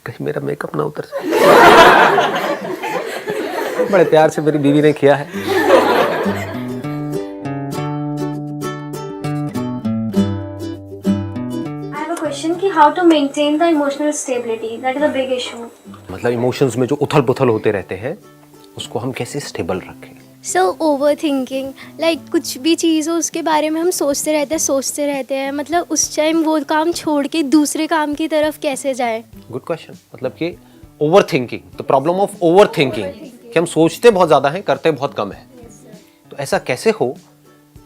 कहीं मेरा मेकअप ना उतर जाए। बड़े प्यार से मेरी बीवी ने किया है। क्वेश्चन कि how to maintain the emotional stability, that is a big issue. मतलब इमोशंस में जो उथल पुथल होते रहते हैं उसको हम कैसे स्टेबल रखें। सो ओवर थिंकिंग, लाइक कुछ भी चीज़ हो उसके बारे में हम सोचते रहते हैं, मतलब उस टाइम वो काम छोड़ के दूसरे काम की तरफ कैसे जाए। Good question. मतलब कि over thinking, the problem of over thinking, कि हम सोचते बहुत ज़्यादा हैं, करते बहुत कम है। तो ऐसा कैसे हो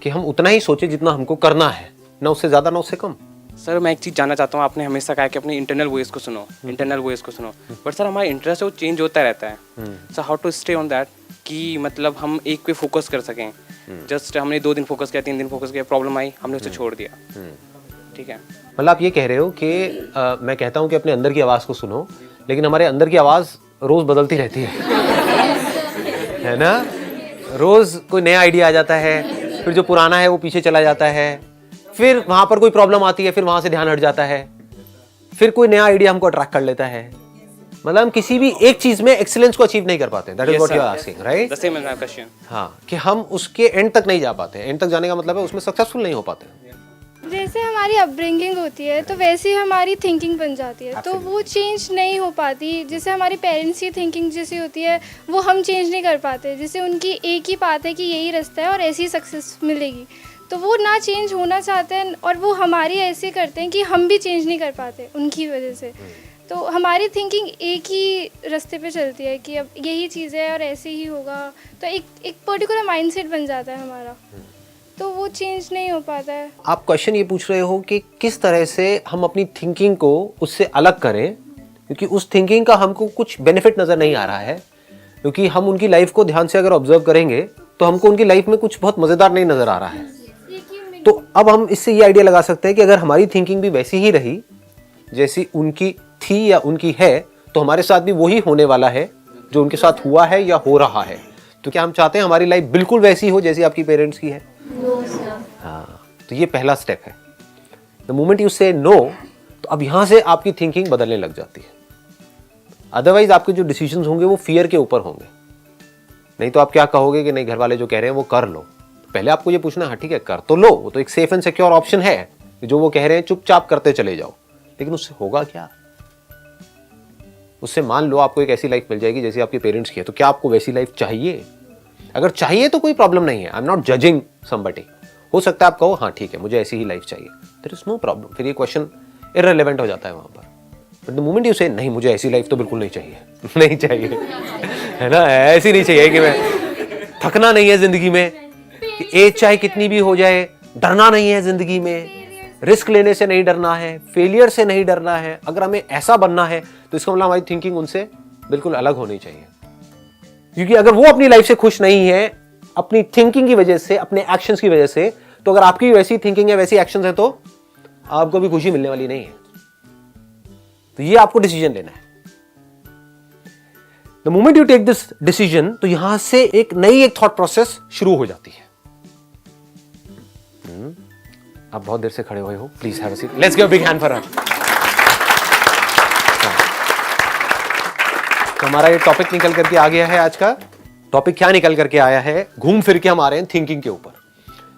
कि हम उतना ही सोचें जितना हमको करना है, ना उससे ज़्यादा ना उससे कम। सर मैं एक चीज़ जानना चाहता हूँ, आपने हमेशा कहा कि अपनी इंटरनल वॉइस को सुनो, इंटरनल वॉइस को सुनो, बट सर हमारा इंटरेस्ट है वो चेंज होता रहता है। Sir how to stay on that कि मतलब हम एक पे फोकस कर सकें। जस्ट हमने 2 दिन फोकस किया, 3 दिन फोकस किया, प्रॉब्लम आई, हमने उसे छोड़ दिया। ठीक है, मतलब आप ये कह रहे हो कि मैं कहता हूँ कि अपने अंदर की आवाज़ को सुनो, लेकिन हमारे अंदर की आवाज़ रोज़ बदलती रहती है ना। रोज़ कोई नया आइडिया आ जाता है, फिर जो पुराना है वो पीछे चला जाता है, फिर वहाँ पर कोई प्रॉब्लम आती है, फिर वहाँ से ध्यान हट जाता है, फिर कोई नया आइडिया हमको अट्रैक्ट कर लेता है। मतलब हम किसी भी एक चीज़ में एक्सीलेंस को अचीव नहीं कर पाते। That is what you are asking, right? The same is my question. हाँ, कि हम उसके एंड तक नहीं जा पाते। एंड तक जाने का मतलब है उसमें सक्सेसफुल नहीं हो पाते। जैसे हमारी अपब्रिंगिंग होती है तो वैसे ही हमारी थिंकिंग बन जाती है, तो वो चेंज नहीं हो पाती। जैसे हमारी पेरेंट्स की थिंकिंग जैसी होती है वो हम चेंज नहीं कर पाते। जैसे उनकी एक ही बात है कि यही रास्ता है और ऐसी सक्सेस मिलेगी, तो वो ना चेंज होना चाहते हैं और वो हमारी ऐसे करते हैं कि हम भी चेंज नहीं कर पाते उनकी वजह से। तो हमारी थिंकिंग एक ही रास्ते पे चलती है कि अब यही चीज़ है और ऐसे ही होगा, तो एक पर्टिकुलर माइंडसेट बन जाता है हमारा, तो वो चेंज नहीं हो पाता है। आप क्वेश्चन ये पूछ रहे हो कि किस तरह से हम अपनी थिंकिंग को उससे अलग करें, क्योंकि उस थिंकिंग का हमको कुछ बेनिफिट नज़र नहीं आ रहा है। क्योंकि हम उनकी लाइफ को ध्यान से अगर ऑब्जर्व करेंगे तो हमको उनकी लाइफ में कुछ बहुत मज़ेदार नहीं नज़र आ रहा है। तो अब हम इससे ये आइडिया लगा सकते हैं कि अगर हमारी थिंकिंग भी वैसी ही रही जैसी उनकी थी या उनकी है, तो हमारे साथ भी वही होने वाला है जो उनके साथ हुआ है या हो रहा है। तो क्या हम चाहते हैं हमारी लाइफ बिल्कुल वैसी हो जैसी आपकी पेरेंट्स की है? हाँ, तो ये पहला स्टेप है। द मोमेंट यू से नो, तो अब यहां से आपकी थिंकिंग बदलने लग जाती है। अदरवाइज आपके जो डिसीजंस होंगे वो फियर के ऊपर होंगे। नहीं तो आप क्या कहोगे कि नहीं, घर वाले जो कह रहे हैं वो कर लो। पहले आपको ये पूछना, हाँ ठीक है कर तो लो, वो तो एक सेफ एंड सिक्योर ऑप्शन है कि जो वो कह रहे हैं चुपचाप करते चले जाओ। लेकिन उससे होगा क्या? उससे मान लो आपको एक ऐसी लाइफ मिल जाएगी जैसी आपके पेरेंट्स की है, तो क्या आपको वैसी लाइफ चाहिए? अगर चाहिए तो कोई प्रॉब्लम नहीं है। I am not judging somebody. हो सकता है आप कहो हाँ ठीक है मुझे ऐसी ही लाइफ चाहिए, देयर इज नो प्रॉब्लम। फिर ये क्वेश्चन इररिलेवेंट हो जाता है वहां पर। बट द मोमेंट यू से नहीं मुझे ऐसी लाइफ तो बिल्कुल नहीं चाहिए, नहीं चाहिए, है ना, ऐसी नहीं चाहिए कि मैं थकना नहीं है जिंदगी में, कि एज चाहे कितनी भी हो जाए, डरना नहीं है जिंदगी में, रिस्क लेने से नहीं डरना है, फेलियर से नहीं डरना है। अगर हमें ऐसा बनना है तो इसका मतलब हमारी थिंकिंग उनसे बिल्कुल अलग होनी चाहिए। क्योंकि अगर वो अपनी लाइफ से खुश नहीं है अपनी थिंकिंग की वजह से, अपने एक्शंस की वजह से, तो अगर आपकी वैसी थिंकिंग है, वैसी एक्शंस है, तो आपको भी खुशी मिलने वाली नहीं है। तो ये आपको डिसीजन लेना है। The moment you take this decision, तो यहां से एक नई एक थॉट प्रोसेस शुरू हो जाती है। आप बहुत देर से खड़े हुए हो, please have a seat. Let's give a big hand for her. तो हमारा ये टॉपिक निकल करके आ गया है। आज का टॉपिक क्या निकल करके आया है? घूम फिर के हम आ रहे हैं थिंकिंग के ऊपर।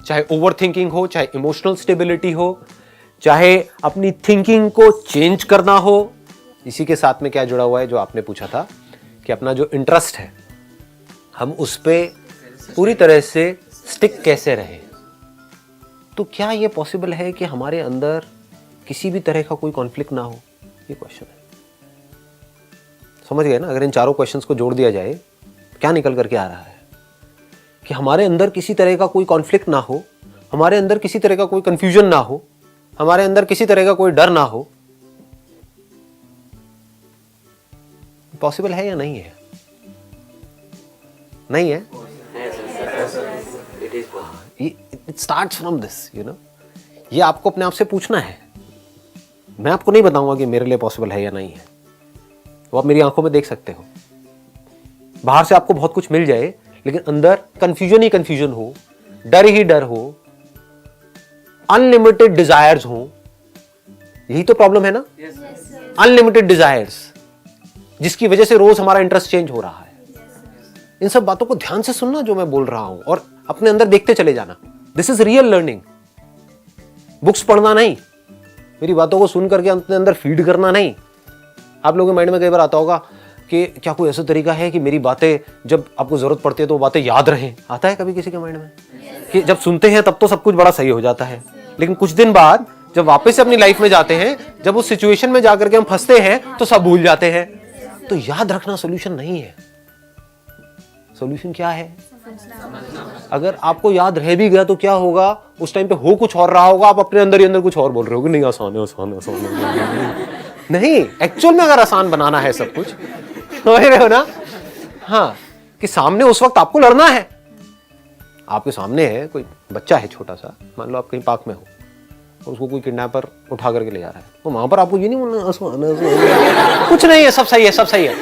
चाहे ओवर थिंकिंग हो, चाहे इमोशनल स्टेबिलिटी हो, चाहे अपनी थिंकिंग को चेंज करना हो। इसी के साथ में क्या जुड़ा हुआ है जो आपने पूछा था कि अपना जो इंटरेस्ट है हम उस पर पूरी तरह से स्टिक कैसे रहें। तो क्या ये पॉसिबल है कि हमारे अंदर किसी भी तरह का कोई कॉन्फ्लिक्ट ना हो? ये क्वेश्चन है। समझ गए ना? अगर इन चारों क्वेश्चंस को जोड़ दिया जाए क्या निकल करके आ रहा है कि हमारे अंदर किसी तरह का कोई कॉन्फ्लिक्ट ना हो, हमारे अंदर किसी तरह का कोई कंफ्यूजन ना हो, हमारे अंदर किसी तरह का कोई डर ना हो। पॉसिबल है या नहीं है? नहीं है? It starts from this, you know? ये आपको अपने आप से पूछना है। मैं आपको नहीं बताऊंगा कि मेरे लिए पॉसिबल है या नहीं है। वो आप मेरी आंखों में देख सकते हो। बाहर से आपको बहुत कुछ मिल जाए लेकिन अंदर कंफ्यूजन ही कंफ्यूजन हो, डर ही डर हो, अनलिमिटेड डिजायर्स हो। यही तो प्रॉब्लम है ना? अनलिमिटेड डिजायर्स, जिसकी वजह से रोज हमारा इंटरेस्ट चेंज हो रहा है। इन सब बातों को ध्यान से सुनना जो मैं बोल रहा हूं, और अपने अंदर देखते चले जाना। This is real learning. Books पढ़ना नहीं, मेरी बातों को सुन करके अपने अंदर फीड करना नहीं। आप लोगों के माइंड में कई बार आता होगा कि क्या कोई ऐसा तरीका है कि मेरी बातें जब आपको जरूरत पड़ती है तो वो बातें याद रहें। आता है कभी किसी के माइंड में कि जब सुनते हैं तब तो सब कुछ बड़ा सही हो जाता है, लेकिन कुछ दिन बाद जब वापस से अपनी लाइफ में जाते हैं, जब उस सिचुएशन में जाकर के हम फंसते हैं तो सब भूल जाते हैं। तो याद रखना सोल्यूशन नहीं है। सोल्यूशन क्या है? अगर आपको याद रह भी गया तो क्या होगा, उस टाइम पे हो कुछ और रहा होगा, आप अपने अंदर ही अंदर कुछ और बोल रहे होगे, नहीं आसान है, आसान है, आसान है। नहीं, एक्चुअल में अगर आसान बनाना है सब कुछ, समझ रहे हो ना? हाँ, कि सामने उस वक्त आपको लड़ना है। आपके सामने है कोई बच्चा है छोटा सा, मान लो आप कहीं पार्क में हो, उसको कोई किडनैपर उठा करके ले जा रहा है, तो वहां पर आपको ये नहीं बोलना कुछ नहीं है, सब सही है, सब सही है,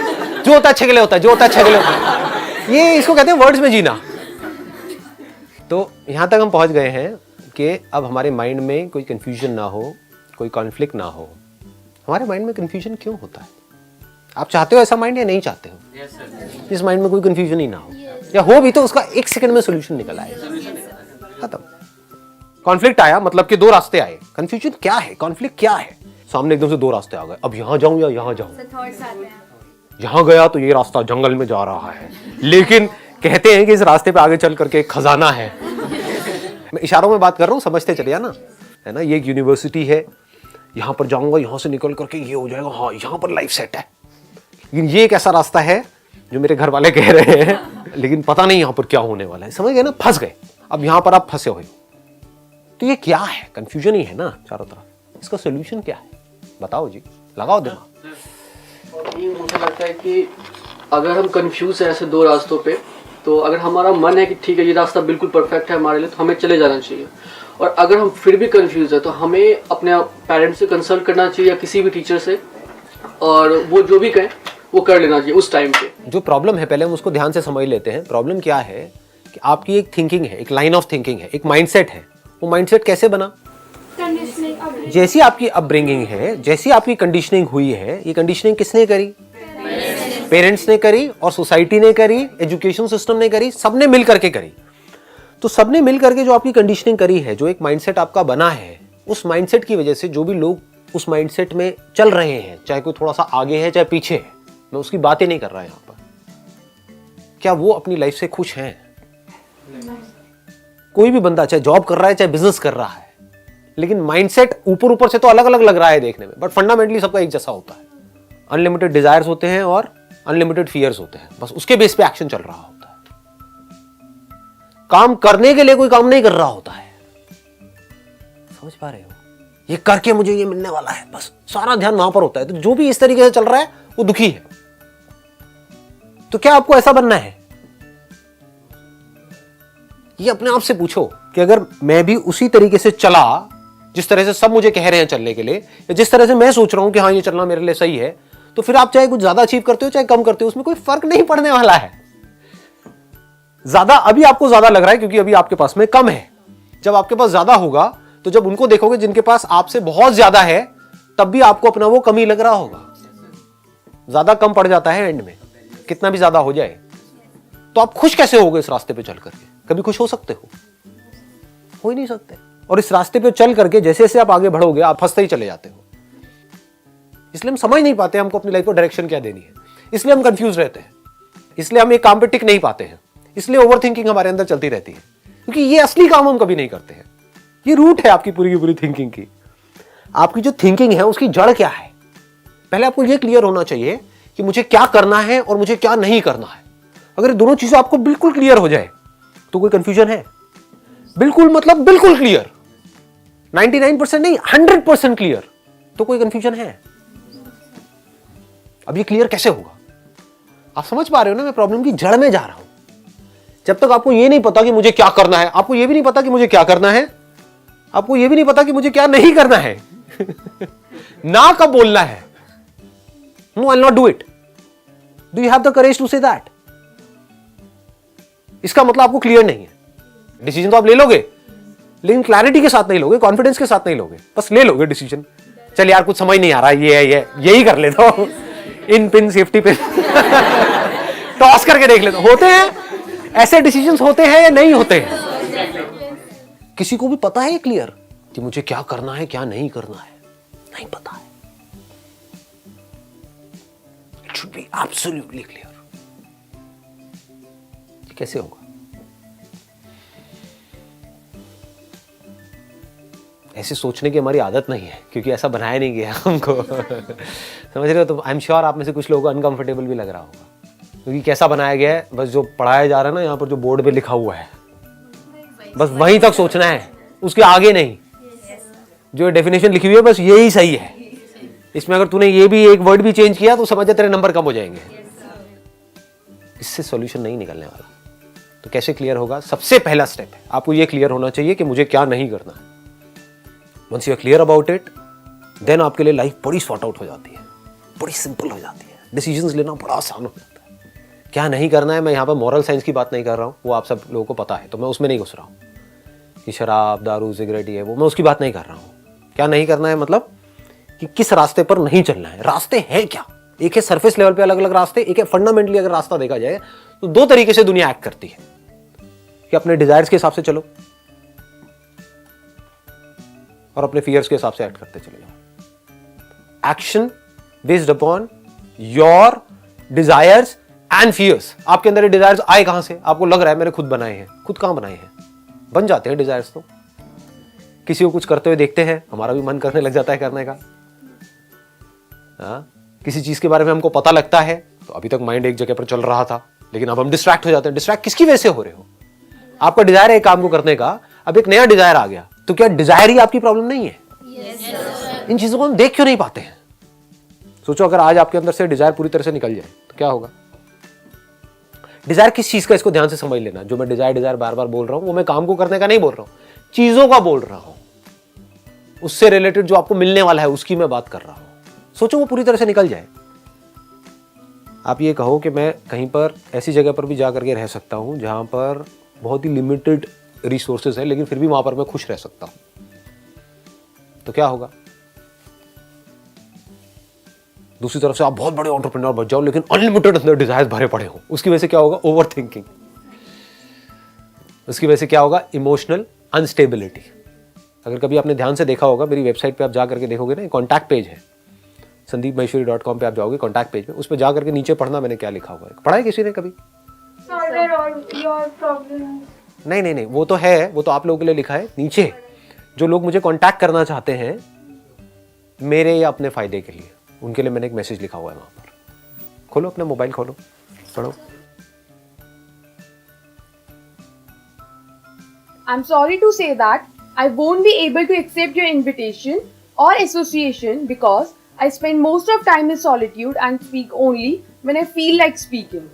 जो होता है अच्छे के लिए होता है, जो होता है अच्छे के लिए होता है। ये इसको कहते हैं वर्ड्स में जीना। तो यहां तक हम पहुंच गए हैं कि अब हमारे माइंड में कोई कंफ्यूजन ना हो, कोई कॉन्फ्लिक्ट ना हो। हमारे माइंड में कंफ्यूजन क्यों होता है? आप चाहते हो ऐसा माइंड या नहीं चाहते हो? इस माइंड में कोई कंफ्यूजन ही ना हो, या हो भी तो उसका एक सेकंड में सोल्यूशन निकल आए, खत्म। कॉन्फ्लिक्ट आया मतलब कि दो रास्ते आए। कंफ्यूजन क्या है, कॉन्फ्लिक्ट क्या है? सामने एकदम से दो रास्ते आ गए, अब यहां जाऊं या यहां जाऊं। यहां गया तो ये रास्ता जंगल में जा रहा है, लेकिन कहते हैं कि इस रास्ते पे आगे चल करके एक खजाना है। मैं इशारों में बात कर रहा हूं, समझते चले ना, है ना? ये एक यूनिवर्सिटी है, यहां पर जाऊंगा, यहां से निकल करके ये हो जाएगा, हाँ यहां पर लाइफ सेट है। लेकिन ये एक ऐसा रास्ता है जो मेरे घर वाले कह रहे हैं, लेकिन पता नहीं यहां पर क्या होने वाला है। समझ गए ना? फंस गए। अब यहां पर आप फंसे हुए, तो ये क्या है? कंफ्यूजन ही है ना चारों तरफ। इसका सोल्यूशन क्या है? बताओ जी, लगाओ दिमाग। और ये मुझे लगता है कि अगर हम कंफ्यूज हैं ऐसे दो रास्तों पे, तो अगर हमारा मन है कि ठीक है ये रास्ता बिल्कुल परफेक्ट है हमारे लिए, तो हमें चले जाना चाहिए। और अगर हम फिर भी कंफ्यूज है तो हमें अपने पेरेंट्स से कंसल्ट करना चाहिए या किसी भी टीचर से, और वो जो भी कहें वो कर लेना चाहिए उस टाइम पे। जो प्रॉब्लम है पहले हम उसको ध्यान से समझ लेते हैं। प्रॉब्लम क्या है कि आपकी एक थिंकिंग है, एक लाइन ऑफ थिंकिंग है, एक माइंडसेट है। वो माइंडसेट कैसे बना? जैसी आपकी अपब्रिंगिंग है, जैसी आपकी कंडीशनिंग हुई है, ये कंडीशनिंग किसने करी? पेरेंट्स ने करी, और सोसाइटी ने करी, एजुकेशन सिस्टम ने करी, सबने मिल करके करी। तो सबने मिल करके जो आपकी कंडीशनिंग करी है, जो एक माइंडसेट आपका बना है, उस माइंडसेट की वजह से जो भी लोग उस माइंडसेट में चल रहे हैं, चाहे कोई थोड़ा सा आगे है चाहे पीछे है, मैं उसकी बात ही नहीं कर रहा यहां पर, क्या वो अपनी लाइफ से खुश हैं? कोई भी बंदा चाहे जॉब कर रहा है चाहे बिजनेस कर रहा है, लेकिन माइंडसेट ऊपर ऊपर से तो अलग अलग लग रहा है देखने में, बट फंडामेंटली सबका एक जैसा होता है। अनलिमिटेड डिजायर्स होते हैं और अनलिमिटेड फियर्स होते हैं, बस उसके बेस पे एक्शन चल रहा होता है। काम करने के लिए कोई काम नहीं कर रहा होता है। समझ पा रहे हो? ये करके मुझे ये मिलने वाला है, बस सारा ध्यान वहां पर होता है। तो जो भी इस तरीके से चल रहा है वो दुखी है। तो क्या आपको ऐसा बनना है? ये अपने आप से पूछो कि अगर मैं भी उसी तरीके से चला जिस तरह से सब मुझे कह रहे हैं चलने के लिए, या जिस तरह से मैं सोच रहा हूं कि हाँ ये चलना मेरे लिए सही है, तो फिर आप चाहे कुछ ज्यादा अचीव करते हो चाहे कम करते हो, उसमें कोई फर्क नहीं पड़ने वाला है। ज्यादा अभी आपको ज्यादा लग रहा है क्योंकि अभी आपके पास में कम है। जब आपके पास ज्यादा होगा तो जब उनको देखोगे जिनके पास आपसे बहुत ज्यादा है, तब भी आपको अपना वो कमी लग रहा होगा। ज्यादा कम पड़ जाता है एंड में, कितना भी ज्यादा हो जाए। तो आप खुश कैसे होगे इस रास्ते पे चल करके? कभी खुश हो सकते हो ही नहीं सकते। और इस रास्ते पे चल करके जैसे जैसे आप आगे बढ़ोगे आप फंसते ही चले जाते हो। इसलिए हम समझ नहीं पाते हमको अपनी लाइफ को डायरेक्शन क्या देनी है, इसलिए हम कंफ्यूज रहते हैं, इसलिए हम एक काम पे टिक नहीं पाते हैं, इसलिए ओवर थिंकिंग हमारे अंदर चलती रहती है, क्योंकि ये असली काम हम कभी नहीं करते हैं। ये रूट है आपकी पूरी की पूरी थिंकिंग की। आपकी जो थिंकिंग है उसकी जड़ क्या है, पहले आपको ये क्लियर होना चाहिए कि मुझे क्या करना है और मुझे क्या नहीं करना है। अगर ये दोनों चीजें आपको बिल्कुल क्लियर हो जाए तो कोई कंफ्यूजन है? बिल्कुल मतलब बिल्कुल क्लियर, 99% नहीं 100% क्लियर, तो कोई कंफ्यूजन है? अब ये क्लियर कैसे होगा? आप समझ पा रहे हो ना, मैं प्रॉब्लम की जड़ में जा रहा हूं। जब तक आपको ये नहीं पता कि मुझे क्या करना है, आपको ये भी नहीं पता कि मुझे क्या करना है, आपको ये भी नहीं पता कि मुझे क्या नहीं करना है ना कब बोलना है, no I will not do it, do you have the courage to say that? इसका मतलब आपको क्लियर नहीं है। डिसीजन तो आप ले लोगे, लेकिन क्लैरिटी के साथ नहीं लोगे, कॉन्फिडेंस के साथ नहीं लोगे, बस ले लोगे डिसीजन। चल यार कुछ समझ नहीं आ रहा, ये है, ये यही कर लेता हूं, इन पिन सेफ्टी पिन टॉस करके देख लेते होते हैं ऐसे डिसीजंस होते हैं या नहीं होते हैं? किसी को भी पता है क्लियर कि मुझे क्या करना है क्या नहीं करना है? नहीं पता है. It should be absolutely clear. कैसे होगा? ऐसे सोचने की हमारी आदत नहीं है क्योंकि ऐसा बनाया नहीं गया हमको. समझ रहे हो? तो आई एम श्योर आप में से कुछ लोगों को अनकंफर्टेबल भी लग रहा होगा क्योंकि कैसा बनाया गया है, बस जो पढ़ाया जा रहा है ना यहाँ पर जो बोर्ड पे लिखा हुआ है बस वहीं तक सोचना है, उसके आगे नहीं. जो डेफिनेशन लिखी हुई है बस यही सही है. इसमें अगर तूने ये भी एक वर्ड भी चेंज किया तो समझ जा तेरे नंबर कम हो जाएंगे. इससे सॉल्यूशन नहीं निकलने वाला. तो कैसे क्लियर होगा? सबसे पहला स्टेप है आपको ये क्लियर होना चाहिए कि मुझे क्या नहीं करना है. Once you are clear about it then आपके लिए लाइफ बड़ी सॉर्ट आउट हो जाती है, बड़ी सिंपल हो जाती है. डिसीजंस लेना बड़ा आसान हो जाता है. क्या नहीं करना है, मैं यहाँ पर मॉरल साइंस की बात नहीं कर रहा हूँ, वो आप सब लोगों को पता है तो मैं उसमें नहीं घुस रहा हूँ कि शराब दारू सिगरेट ये वो, मैं उसकी बात नहीं कर रहा हूँ. क्या नहीं करना है मतलब कि किस रास्ते पर नहीं चलना है. रास्ते हैं क्या? एक है सरफेस लेवल पे अलग अलग रास्ते, एक है फंडामेंटली. अगर रास्ता देखा जाए तो दो तरीके से दुनिया एक्ट करती है कि अपने डिजायर्स के हिसाब से चलो और अपने फियर्स के हिसाब से एक्ट करते चले जाओ. Action based upon your desires and fears. आपके अंदर ये डिजायर्स आए कहां से? आपको लग रहा है मैंने खुद बनाए हैं. खुद कहां बनाए हैं? बन जाते हैं डिजायर्स तो. किसी को कुछ करते हुए देखते हैं, हमारा भी मन करने लग जाता है करने का. किसी चीज के बारे में हमको पता लगता है तो अभी तक माइंड एक जगह पर चल रहा था लेकिन अब हम डिस्ट्रैक्ट हो जाते हैं. डिस्ट्रैक्ट किसकी वजह से हो रहे हो? आपका डिजायर है एक काम को करने का, अब एक नया डिजायर आ गया तो क्या डिजायर ही आपकी प्रॉब्लम नहीं है? इन चीजों को हम देख क्यों नहीं पाते हैं? सोचो अगर आज आपके अंदर से डिजायर पूरी तरह से निकल जाए तो क्या होगा? डिजायर किस चीज का, इसको ध्यान से समझ लेना. जो मैं डिजायर बार बार बोल रहा हूं वो मैं काम को करने का नहीं बोल रहा हूं, चीजों का बोल रहा हूं. उससे रिलेटेड जो आपको मिलने वाला है उसकी मैं बात कर रहा हूं. सोचो वो पूरी तरह से निकल जाए. आप ये कहो कि मैं कहीं पर ऐसी जगह पर भी जा करके रह सकता हूं जहां पर बहुत ही लिमिटेड रिसोर्सेज है लेकिन फिर भी वहां पर मैं खुश रह सकता हूं, तो क्या होगा? दूसरी तरफ से आप बहुत बड़े एंटरप्रेन्योर बन जाओ लेकिन अनलिमिटेड अंदर डिजायर्स भरे पड़े हो. उसकी वजह से क्या होगा? Overthinking. उसकी वजह से क्या होगा? Emotional unstability. अगर कभी आपने ध्यान से देखा होगा, मेरी वेबसाइट पे आप जा करके देखोगे ना, कॉन्टैक्ट पेज है sandeepmaheshwari.com पे आप जाओगे, कॉन्टैक्ट पेज में उस पर जा करके नीचे पढ़ना मैंने क्या लिखा हुआ है. पढ़ा है किसी ने कभी? नहीं, वो तो है, वो तो आप लोगों के लिए लिखा है. नीचे जो लोग मुझे कॉन्टैक्ट करना चाहते हैं मेरे या अपने फायदे के लिए, उनके लिए मैंने एक मैसेज लिखा हुआ है वहां पर. खोलो अपना मोबाइल, खोलो, पढ़ो. I'm sorry to say that I won't be able to accept your invitation or association because I spend most of time in solitude and speak only when I feel like speaking.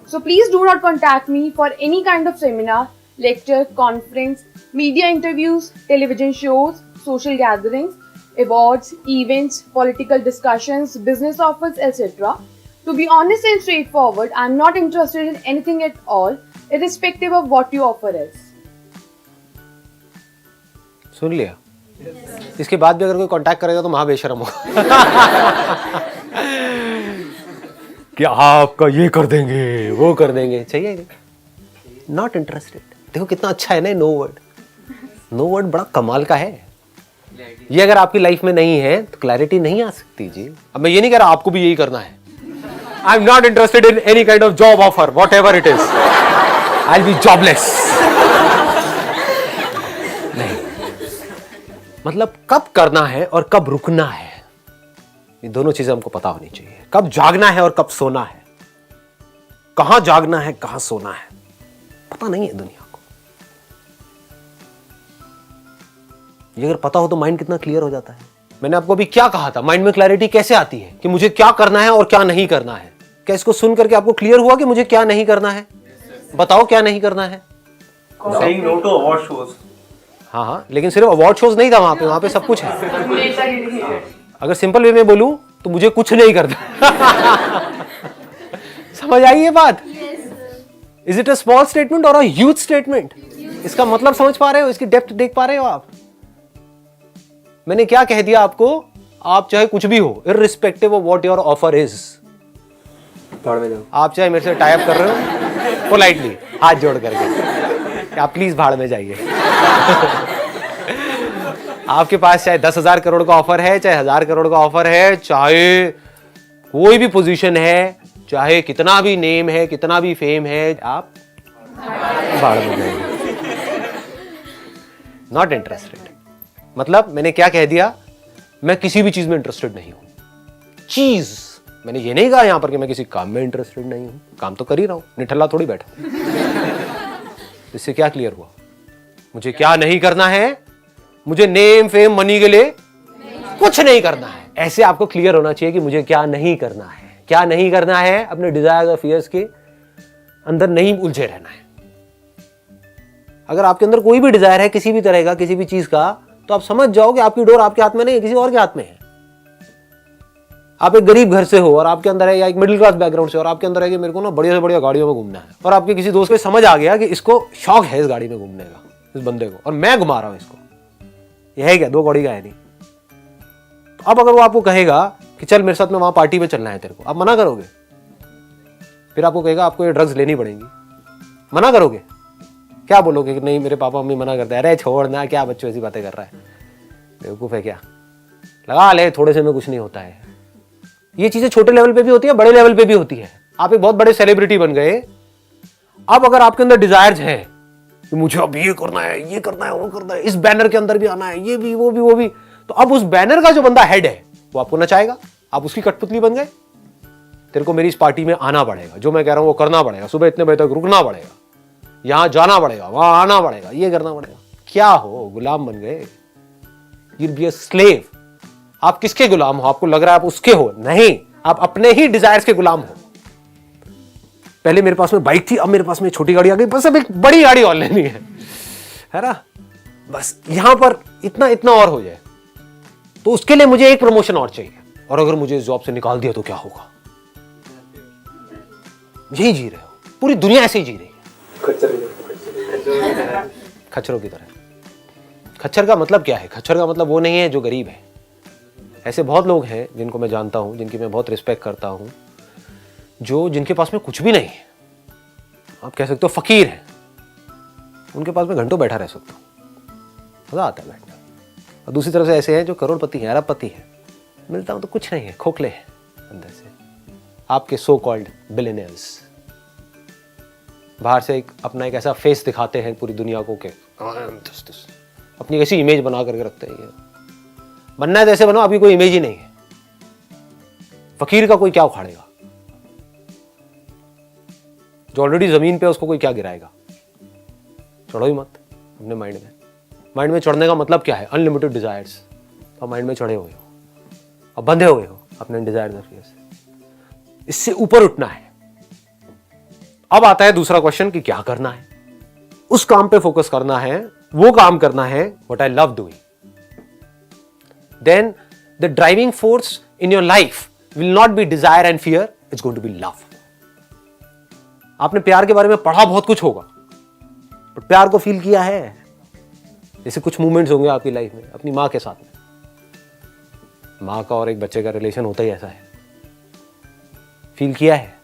So please do not contact me for any kind of seminar, lecture, conference, media interviews, television shows, social gatherings, awards, events, political discussions, business offers, etc. To be honest and straightforward, I am not interested in anything at all, irrespective of what you offer us. सुन लिया? इसके बाद भी अगर कोई contact करेगा तो महाबेशरम होगा. क्या आपका ये कर देंगे वो कर देंगे, चाहिए नहीं. Not interested. देखो कितना अच्छा है ना नो वर्ड. नो वर्ड बड़ा कमाल का है. ये अगर आपकी लाइफ में नहीं है तो क्लैरिटी नहीं आ सकती जी. अब मैं ये नहीं कह रहा आपको भी यही करना है. I am not interested in any kind of job offer what ever it is. I will be jobless. मतलब कब करना है और कब रुकना है, ये दोनों चीजें हमको पता होनी चाहिए. कब जागना है और कब सोना है. कहां जागना है कहां सोना है पता नहीं है दुनिया को. ये अगर पता हो तो माइंड कितना क्लियर हो जाता है. मैंने आपको अभी क्या कहा था, माइंड में क्लैरिटी कैसे आती है कि मुझे क्या करना है और क्या नहीं करना है. क्या इसको सुन करके आपको क्लियर हुआ कि मुझे क्या नहीं करना है? बताओ क्या नहीं करना है. Saying no to award shows. हाँ, लेकिन सिर्फ अवार्ड शोज नहीं था वहां पे सब कुछ है. अगर सिंपल वे में बोलूं तो मुझे कुछ नहीं करना. समझ आई ये बात? Is it a small statement और अ ह्यूज स्टेटमेंट? इसका मतलब समझ पा रहे हो, इसकी डेप्थ देख पा रहे हो आप? मैंने क्या कह दिया आपको? आप चाहे कुछ भी हो, irrespective of what your offer is, भाड़ में जाओ। आप चाहे मेरे से टाइप कर रहे हो पोलाइटली हाथ जोड़ करके कि आप प्लीज भाड़ में जाइए। आपके पास चाहे 10,000 करोड़ का ऑफर है, चाहे 1,000 करोड़ का ऑफर है, चाहे कोई भी पोजीशन है, चाहे कितना भी नेम है, कितना भी फेम है, आप भाड़ में जाइए। Not interested. मतलब मैंने क्या कह दिया, मैं किसी भी चीज में इंटरेस्टेड नहीं हूं। चीज मैंने ये नहीं कहा यहां पर कि मैं किसी काम में इंटरेस्टेड नहीं हूं, काम तो कर ही रहा हूं, निठल्ला थोड़ी बैठा। इससे क्या क्लियर हुआ, मुझे क्या नहीं करना है, मुझे नेम फेम मनी के लिए कुछ नहीं करना है। ऐसे आपको क्लियर होना चाहिए कि मुझे क्या नहीं करना है। क्या नहीं करना है, अपने डिजायर और फियर्स के अंदर नहीं उलझे रहना है। अगर आपके अंदर कोई भी डिजायर है किसी भी तरह का, किसी भी चीज का, तो आप समझ जाओ कि आपकी डोर आपके हाथ में नहीं है, किसी और के हाथ में है। आप एक गरीब घर से हो और आपके अंदर है, या एक मिडिल क्लास बैकग्राउंड से और आपके अंदर है कि मेरे को ना बढ़िया से बढ़िया गाड़ियों में घूमना है, और आपके किसी दोस्त को समझ आ गया कि इसको शौक है इस गाड़ी में घूमने का, इस बंदे को, और मैं घुमा रहा हूं इसको, यह है क्या, 2 कौड़ी का है नहीं। तो अब अगर वो आपको कहेगा कि चल मेरे साथ में वहां पार्टी में चलना है तेरे को, आप मना करोगे? फिर आपको कहेगा आपको ये ड्रग्स लेनी पड़ेंगी, मना करोगे? क्या बोलोगे कि नहीं मेरे पापा मम्मी मना करते हैं, अरे छोड़ना, क्या बच्चों ऐसी बातें कर रहा है, बेवकूफ है क्या, लगा ले, थोड़े से में कुछ नहीं होता है। ये चीजें छोटे लेवल पे भी होती है, बड़े लेवल पे भी होती है। आप एक बहुत बड़े सेलिब्रिटी बन गए, अब अगर आपके अंदर डिजायर्स हैं कि मुझे अब ये करना है, ये करना है, वो करना है, इस बैनर के अंदर भी आना है, ये भी वो भी वो भी, तो अब उस बैनर का जो बंदा हेड है वो आपको नचाएगा, आप उसकी कठपुतली बन गए। तेरे को मेरी इस पार्टी में आना पड़ेगा, जो मैं कह रहा हूं वो करना पड़ेगा, सुबह इतने बजे तक रुकना पड़ेगा, यहां जाना पड़ेगा, वहां आना पड़ेगा, ये करना पड़ेगा। क्या हो, गुलाम बन गए। You'll be a slave। आप किसके गुलाम हो? आपको लग रहा है आप उसके हो, नहीं, आप अपने ही डिजायर्स के गुलाम हो। पहले मेरे पास में बाइक थी, अब मेरे पास में छोटी गाड़ी आ गई, बस अब एक बड़ी गाड़ी और लेनी है ना, बस यहां पर इतना इतना और हो जाए, तो उसके लिए मुझे एक प्रमोशन और चाहिए, और अगर मुझे इस जॉब से निकाल दिया तो क्या होगा? यही जी रहे हो, पूरी दुनिया ऐसे ही जी रही है, खच्चरों की तरह। खच्चर का मतलब क्या है? खच्चर का मतलब वो नहीं है जो गरीब है। ऐसे बहुत लोग हैं जिनको मैं जानता हूं, जिनकी मैं बहुत रिस्पेक्ट करता हूं, जो जिनके पास में कुछ भी नहीं है, आप कह सकते हो फकीर है, उनके पास में घंटों बैठा रह सकता हूं, मजा आता है बैठना। और दूसरी तरफ से ऐसे हैं जो करोड़पति हैं, अरबपति हैं, मिलता हूं तो कुछ नहीं है, खोखले हैं अंदर से। आपके सो कॉल्ड बिलियनियर्स बाहर से अपना एक ऐसा फेस दिखाते हैं पूरी दुनिया को कि अपनी ऐसी इमेज बना करके रखते हैं। ये बनना है तो ऐसे बनो, आपकी कोई इमेज ही नहीं है। फकीर का कोई क्या उखाड़ेगा, जो ऑलरेडी जमीन पे है उसको कोई क्या गिराएगा। चढ़ो ही मत अपने माइंड में। माइंड में चढ़ने का मतलब क्या है? Unlimited desires. तो माइंड में चढ़े हुए हो, अब बंधे हुए हो अपने डिजायर्स और फियर्स से। इससे ऊपर उठना है। अब आता है दूसरा क्वेश्चन कि क्या करना है। उस काम पे फोकस करना है, वो काम करना है what I love doing. Then the driving force in your life will not be desire and fear, it's going to be love. आपने प्यार के बारे में पढ़ा बहुत कुछ होगा, बट प्यार को फील किया है? जैसे कुछ मूवमेंट्स होंगे आपकी लाइफ में अपनी माँ के साथ में। माँ का और एक बच्चे का रिलेशन होता ही ऐसा है। फील किया है,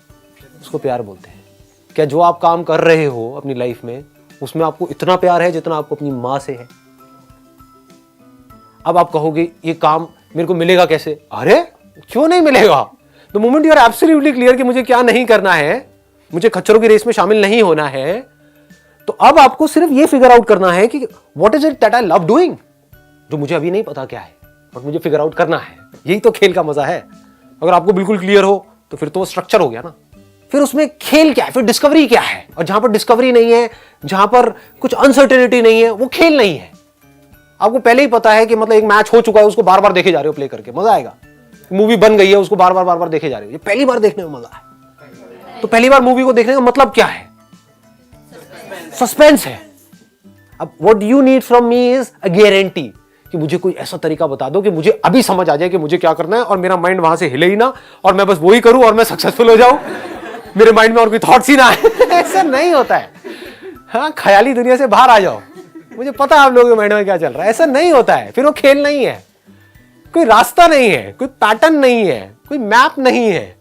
उसको प्यार बोलते हैं। क्या जो आप काम कर रहे हो अपनी लाइफ में उसमें आपको इतना प्यार है जितना आपको अपनी माँ से है? अब आप कहोगे ये काम मेरे को मिलेगा कैसे? अरे क्यों नहीं मिलेगा? The moment you are absolutely clear कि मुझे क्या नहीं करना है, मुझे खच्चरों की रेस में शामिल नहीं होना है, तो अब आपको सिर्फ ये फिगर आउट करना है कि what is it that I love doing, जो मुझे अभी नहीं पता क्या है बट मुझे फिगर आउट करना है। यही तो खेल का मजा है। अगर आपको बिल्कुल क्लियर हो तो फिर तो स्ट्रक्चर हो गया ना। फिर उसमें खेल क्या है, फिर डिस्कवरी क्या है। और जहां पर डिस्कवरी नहीं है, जहां पर कुछ अनसर्टेनिटी नहीं है, वो खेल नहीं है। आपको पहले ही पता है कि मतलब एक मैच हो चुका है, उसको बार बार देखे जा रहे हो प्ले करके, मजा आएगा। मूवी बन गई है, उसको बार बार देखे जा रहे हो, ये पहली बार देखने में मजा है। तो पहली बार मूवी को देखने का मतलब क्या है? सस्पेंस है। अब what you need from me is a guarantee कि मुझे कोई ऐसा तरीका बता दो कि मुझे अभी समझ आ जाए कि मुझे क्या करना है और मेरा माइंड वहां से हिले ही ना और मैं बस वही करूं और मैं सक्सेसफुल हो जाऊं, मेरे माइंड में और कोई थॉट्स ही ना आए। ऐसा नहीं होता है। हाँ, ख्याली दुनिया से बाहर आ जाओ, मुझे पता है आप लोगों के माइंड में क्या चल रहा है। ऐसा नहीं होता है। फिर वो खेल नहीं है, कोई रास्ता नहीं है, कोई पैटर्न नहीं है, कोई मैप नहीं है।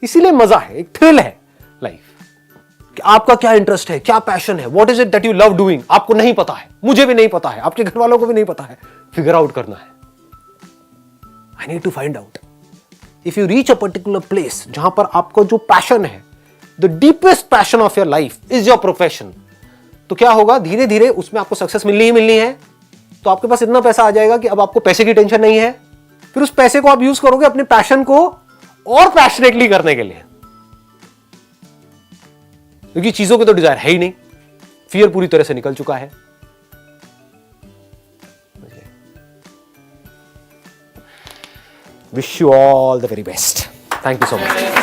इसीलिए मजा है, एक थ्रिल है लाइफ कि आपका क्या इंटरेस्ट है, क्या पैशन है, what is it that you love doing. आपको नहीं पता है, मुझे भी नहीं पता है, आपके घर वालों को भी नहीं पता है, फिगर आउट करना है। I need to find out. If you reach a particular place जहां पर आपको जो पैशन है, the deepest passion of your life is your profession, तो क्या होगा, धीरे धीरे उसमें आपको सक्सेस मिलनी ही मिलनी है। तो आपके पास इतना पैसा आ जाएगा कि अब आपको पैसे की टेंशन नहीं है। फिर उस पैसे को आप यूज करोगे अपने पैशन को और पैशनेटली करने के लिए, क्योंकि चीजों के तो डिजायर है ही नहीं, फियर पूरी तरह से निकल चुका है। Wish you all the very best. Thank you so much.